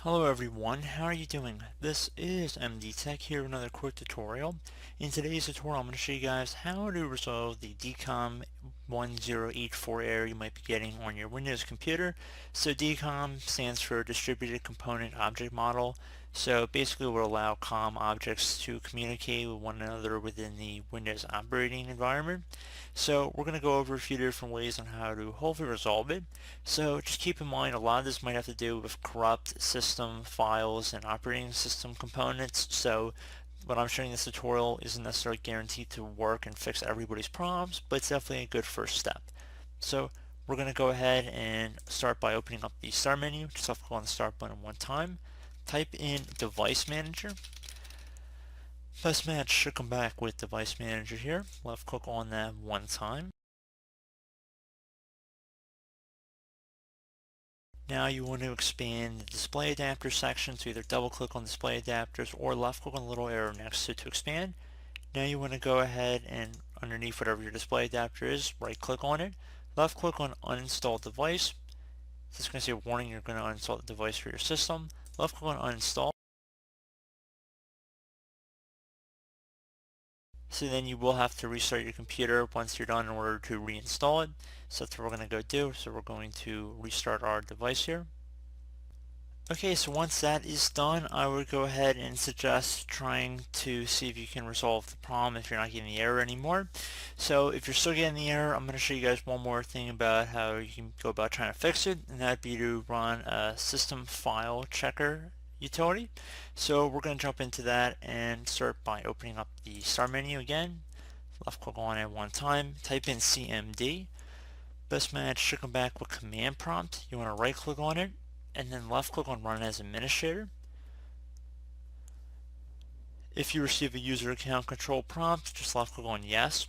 Hello everyone, how are you doing? This is MD Tech here with another quick tutorial. In today's tutorial I'm going to show you guys how to resolve the DCOM 1084 error you might be getting on your Windows computer. So DCOM stands for Distributed Component Object Model. So basically it will allow COM objects to communicate with one another within the Windows operating environment. So we're going to go over a few different ways on how to hopefully resolve it. So just keep in mind a lot of this might have to do with corrupt system files and operating system components. So what I'm showing in this tutorial isn't necessarily guaranteed to work and fix everybody's problems, but it's definitely a good first step. So we're going to go ahead and start by opening up the Start menu. Just have to click on the Start button one time. Type in Device Manager. Best match should come back with Device Manager here. Left click on that one time. Now you want to expand the display adapter section, so either double click on display adapters or left click on the little arrow next to expand. Now you want to go ahead and underneath whatever your display adapter is, right click on it, left click on uninstall device. This is going to say a warning you're going to uninstall the device for your system. Left click on uninstall. So then you will have to restart your computer once you're done in order to reinstall it. So that's what we're going to go do. So we're going to restart our device here. Okay, so once that is done, I would go ahead and suggest trying to see if you can resolve the problem if you're not getting the error anymore. So if you're still getting the error, I'm going to show you guys one more thing about how you can go about trying to fix it, and that'd be to run a system file checker utility. So we're going to jump into that and start by opening up the Start menu again. Left click on it one time, type in CMD. Best match should come back with command prompt. You want to right click on it and then left click on Run as Administrator. If you receive a user account control prompt, just left click on Yes.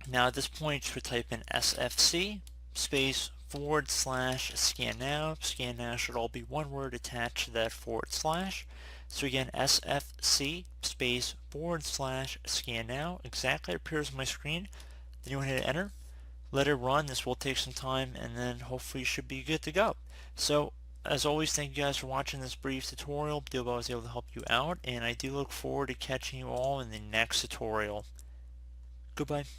Now at this point you should type in SFC space /scan now. Scan now should all be one word attached to that /. So again, SFC space /scan now. Exactly appears on my screen. Then you want to hit enter. Let it run. This will take some time, and then hopefully you should be good to go. So as always, thank you guys for watching this brief tutorial. I hope I was able to help you out, and I do look forward to catching you all in the next tutorial. Goodbye.